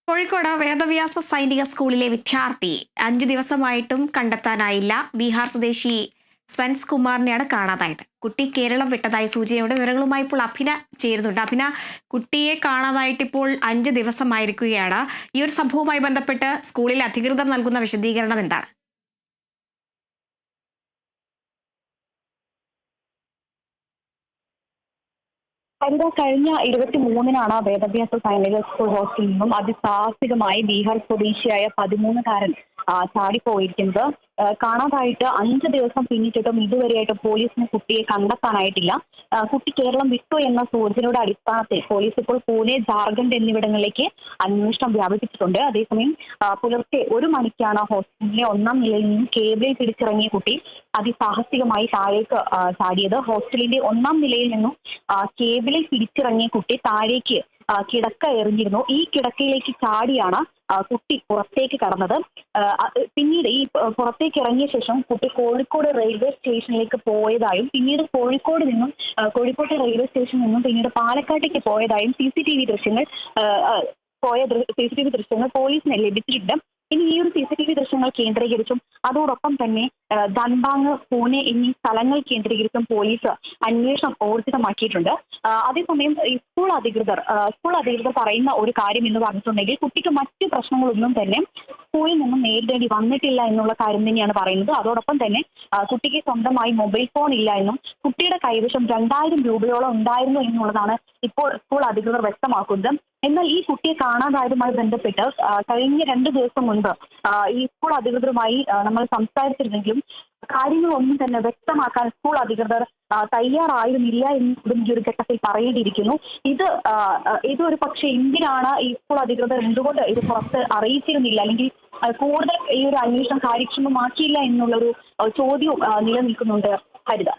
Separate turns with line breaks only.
കോഴിക്കോട് വേദവ്യാസ സൈനിക സ്കൂളിലെ വിദ്യാർത്ഥി 5 ദിവസമായിട്ടും കണ്ടെത്താനായില്ല. ബീഹാർ സ്വദേശി സൻസ് കുമാറിനെയാണ് കാണാതായത്. കുട്ടി കേരളം വിട്ടതായി സൂചനയുടെ വിവരങ്ങളുമായി ഇപ്പോൾ അഭിന ചേരുന്നുണ്ട്. അഭിന, കുട്ടിയെ കാണാതായിട്ട് ഇപ്പോൾ 5 ദിവസമായിരിക്കുകയാണ്. ഈ ഒരു സംഭവവുമായി ബന്ധപ്പെട്ട് സ്കൂളിലെ അധികൃതർ നൽകുന്ന വിശദീകരണം എന്താണ്?
കഴിഞ്ഞ 23-നാണ് വേദവ്യാസ സൈനിക സ്കൂൾ ഹോസ്റ്റലിൽ നിന്നും അതിസാഹസികമായി ബീഹാർ സ്വദേശിയായ 13-കാരൻ ചാടിപ്പോയിരിക്കുന്നത്. കാണാതായിട്ട് 5 ദിവസം പിന്നിട്ടിട്ടും ഇതുവരെയായിട്ട് പോലീസിന് കുട്ടിയെ കണ്ടെത്താനായിട്ടില്ല. കുട്ടി കേരളം വിട്ടു എന്ന സൂചനയുടെ അടിസ്ഥാനത്തിൽ പോലീസ് ഇപ്പോൾ പൂനെ, ജാർഖണ്ഡ് എന്നിവിടങ്ങളിലേക്ക് അന്വേഷണം വ്യാപിപ്പിച്ചിട്ടുണ്ട്. അതേസമയം പുലർച്ചെ 1 മണിക്കാണ് ഹോസ്റ്റലിലെ 1-ാം നിലയിൽ നിന്നും കേബിളിൽ പിടിച്ചിറങ്ങിയ കുട്ടി അതിസാഹസികമായി താഴേക്ക് ചാടിയത്. ഹോസ്റ്റലിന്റെ 1-ാം നിലയിൽ നിന്നും കേബിളിൽ പിടിച്ചിറങ്ങിയ കുട്ടി താഴേക്ക് കിടക്ക എറിഞ്ഞിരുന്നു. ഈ കിടക്കയിലേക്ക് ചാടിയാണ് കുട്ടി പുറത്തേക്ക് കടന്നത്. പിന്നീട് ഈ പുറത്തേക്ക് ഇറങ്ങിയ ശേഷം കുട്ടി കോഴിക്കോട് റെയിൽവേ സ്റ്റേഷനിലേക്ക് പോയതായും പിന്നീട് കോഴിക്കോട്ടെ റെയിൽവേ സ്റ്റേഷനിൽ നിന്നും പിന്നീട് പാലക്കാട്ടേക്ക് പോയതായും CCTV ദൃശ്യങ്ങൾ പോലീസിന് ലഭിച്ചിട്ടുണ്ട്. ഇനി ഈ ഒരു CCTV ദൃശ്യങ്ങൾ കേന്ദ്രീകരിച്ചും അതോടൊപ്പം തന്നെ ധൻബാങ്, പൂനെ എന്നീ സ്ഥലങ്ങൾ കേന്ദ്രീകരിച്ചും പോലീസ് അന്വേഷണം ഊർജിതമാക്കിയിട്ടുണ്ട്. അതേസമയം സ്കൂൾ അധികൃതർ പറയുന്ന ഒരു കാര്യം എന്ന് പറഞ്ഞിട്ടുണ്ടെങ്കിൽ കുട്ടിക്ക് മറ്റ് പ്രശ്നങ്ങളൊന്നും തന്നെ സ്കൂളിൽ നിന്നും നേരിടേണ്ടി വന്നിട്ടില്ല എന്നുള്ള കാര്യം തന്നെയാണ് പറയുന്നത്. അതോടൊപ്പം തന്നെ കുട്ടിക്ക് സ്വന്തമായി മൊബൈൽ ഫോൺ ഇല്ല എന്നും കുട്ടിയുടെ കൈവശം 2000 രൂപയോളം ഉണ്ടായിരുന്നു എന്നുള്ളതാണ് ഇപ്പോൾ സ്കൂൾ അധികൃതർ വ്യക്തമാക്കുന്നത്. എന്നാൽ ഈ കുട്ടിയെ കാണാതായതുമായി ബന്ധപ്പെട്ട് കഴിഞ്ഞ 2 ദിവസം മുൻപ് ഈ സ്കൂൾ അധികൃതരുമായി നമ്മൾ സംസാരിച്ചിരുന്നെങ്കിലും കാര്യങ്ങളൊന്നും തന്നെ വ്യക്തമാക്കാൻ സ്കൂൾ അധികൃതർ തയ്യാറായിരുന്നില്ല എന്നതും ഈ ഒരു ഘട്ടത്തിൽ പറയേണ്ടിയിരിക്കുന്നു. ഇതൊരു പക്ഷേ എന്തിനാണ് ഈ സ്കൂൾ അധികൃതർ എന്തുകൊണ്ട് ഇത് പുറത്ത് അറിയിച്ചിരുന്നില്ല, അല്ലെങ്കിൽ കൂടുതൽ ഈ ഒരു അന്വേഷണം കാര്യക്ഷമമാക്കിയില്ല എന്നുള്ളൊരു ചോദ്യവും നിലനിൽക്കുന്നുണ്ട് ഹരിത.